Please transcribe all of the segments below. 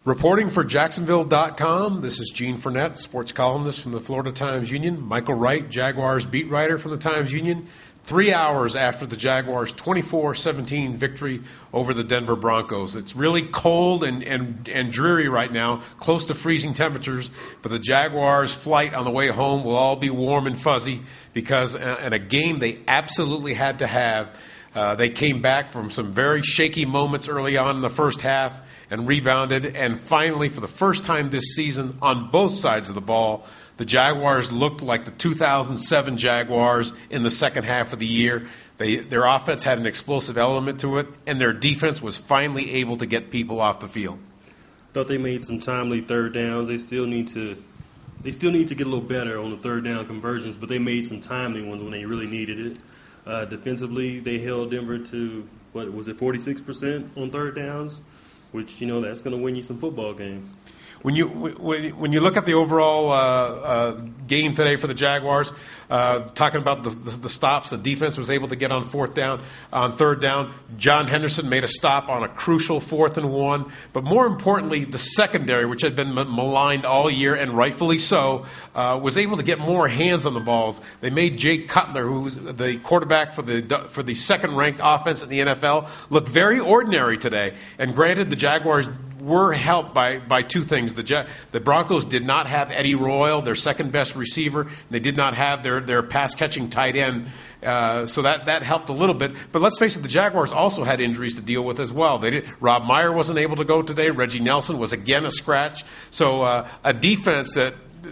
Reporting for Jacksonville.com, this is Gene Frenette, sports columnist from the Florida Times-Union. Michael Wright, Jaguars beat writer from the Times-Union. 3 hours after the Jaguars' 24-17 victory over the Denver Broncos. It's really cold and dreary right now, close to freezing temperatures, but the Jaguars' flight on the way home will all be warm and fuzzy because in a game they absolutely had to have. They came back from some very shaky moments early on in the first half and rebounded. And finally, for the first time this season, on both sides of the ball, the Jaguars looked like the 2007 Jaguars in the second half of the year. Their offense had an explosive element to it, and their defense was finally able to get people off the field. Thought they made some timely third downs. They still need to get a little better on the third down conversions, but they made some timely ones when they really needed it. Defensively, they held Denver to, 46% on third downs, which, that's going to win you some football games. When you look at the overall game today for the Jaguars, talking about the stops, the defense was able to get on third down. John Henderson made a stop on a crucial 4th and 1. But more importantly, the secondary, which had been maligned all year, and rightfully so, was able to get more hands on the balls. They made Jake Cutler, who's the quarterback for the second-ranked offense in the NFL, look very ordinary today. And granted, the Jaguars were helped by two things. The Broncos did not have Eddie Royal, their second-best receiver. They did not have their pass-catching tight end, so that helped a little bit. But let's face it, the Jaguars also had injuries to deal with as well. Rob Meyer wasn't able to go today. Reggie Nelson was again a scratch. So a defense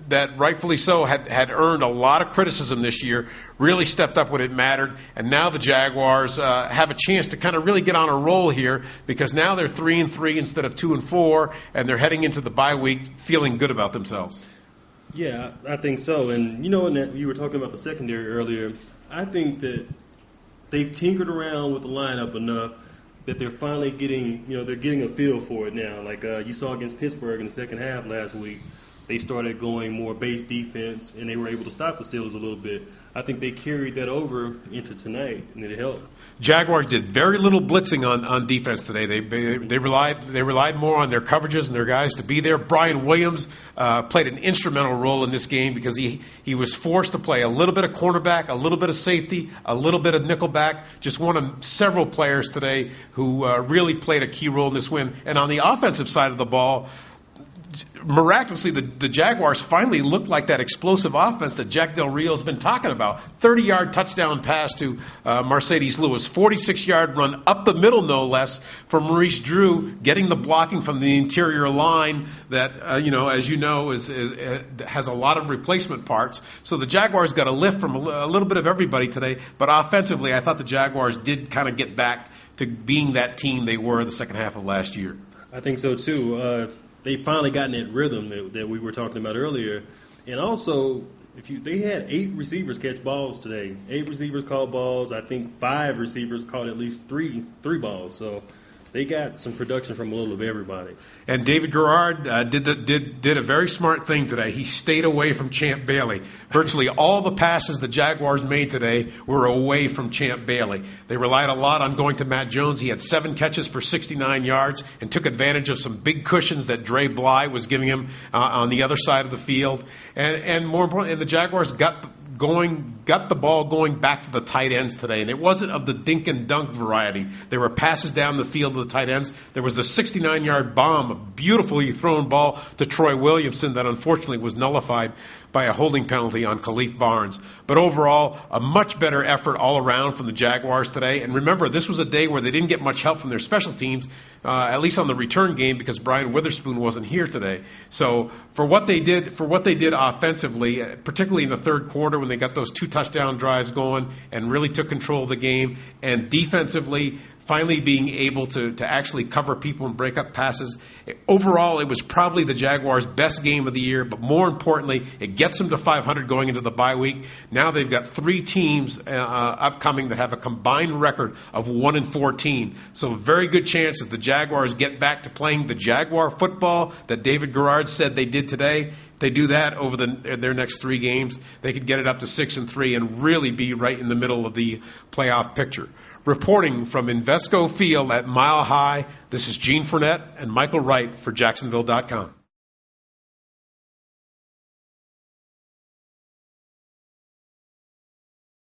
that rightfully so had earned a lot of criticism this year really stepped up when it mattered, and now the Jaguars have a chance to kind of really get on a roll here because now they're 3-3 instead of 2-4, and they're heading into the bye week feeling good about themselves. Yeah, I think so. And you were talking about the secondary earlier. I think that they've tinkered around with the lineup enough that they're finally getting a feel for it now. Like you saw against Pittsburgh in the second half last week. They started going more base defense, and they were able to stop the Steelers a little bit. I think they carried that over into tonight, and it helped. Jaguars did very little blitzing on defense today. They relied more on their coverages and their guys to be there. Brian Williams played an instrumental role in this game because he was forced to play a little bit of cornerback, a little bit of safety, a little bit of nickelback. Just one of several players today who really played a key role in this win. And on the offensive side of the ball, miraculously, the Jaguars finally looked like that explosive offense that Jack Del Rio's been talking about. 30-yard touchdown pass to Mercedes Lewis. 46-yard run up the middle, no less, for Maurice Drew, getting the blocking from the interior line that, as you know, has a lot of replacement parts. So the Jaguars got a lift from a little bit of everybody today. But offensively, I thought the Jaguars did kind of get back to being that team they were the second half of last year. I think so, too. They finally gotten that rhythm that we were talking about earlier. And also, they had 8 receivers catch balls today. 8 receivers caught balls. I think 5 receivers caught at least three balls. So they got some production from a little of everybody. And David Garrard did a very smart thing today. He stayed away from Champ Bailey. Virtually all the passes the Jaguars made today were away from Champ Bailey. They relied a lot on going to Matt Jones. He had 7 catches for 69 yards and took advantage of some big cushions that Dre Bly was giving him on the other side of the field. And more importantly, the Jaguars got the ball going back to the tight ends today. And it wasn't of the dink and dunk variety. There were passes down the field to the tight ends. There was a 69-yard bomb, a beautifully thrown ball to Troy Williamson that unfortunately was nullified by a holding penalty on Khalif Barnes. But overall, a much better effort all around from the Jaguars today. And remember, this was a day where they didn't get much help from their special teams, at least on the return game, because Brian Witherspoon wasn't here today. So for what they did offensively, particularly in the third quarter when they got those 2 touchdown drives going and really took control of the game, and defensively, finally being able to actually cover people and break up passes. Overall, it was probably the Jaguars' best game of the year, but more importantly, it gets them to 500 going into the bye week. Now they've got 3 teams upcoming that have a combined record of 1-14. So a very good chance that the Jaguars get back to playing the Jaguar football that David Garrard said they did today. They do that over their next 3 games, they could get it up to 6-3 and really be right in the middle of the playoff picture. Reporting from Invesco Field at Mile High, this is Gene Frenette and Michael Wright for Jacksonville.com.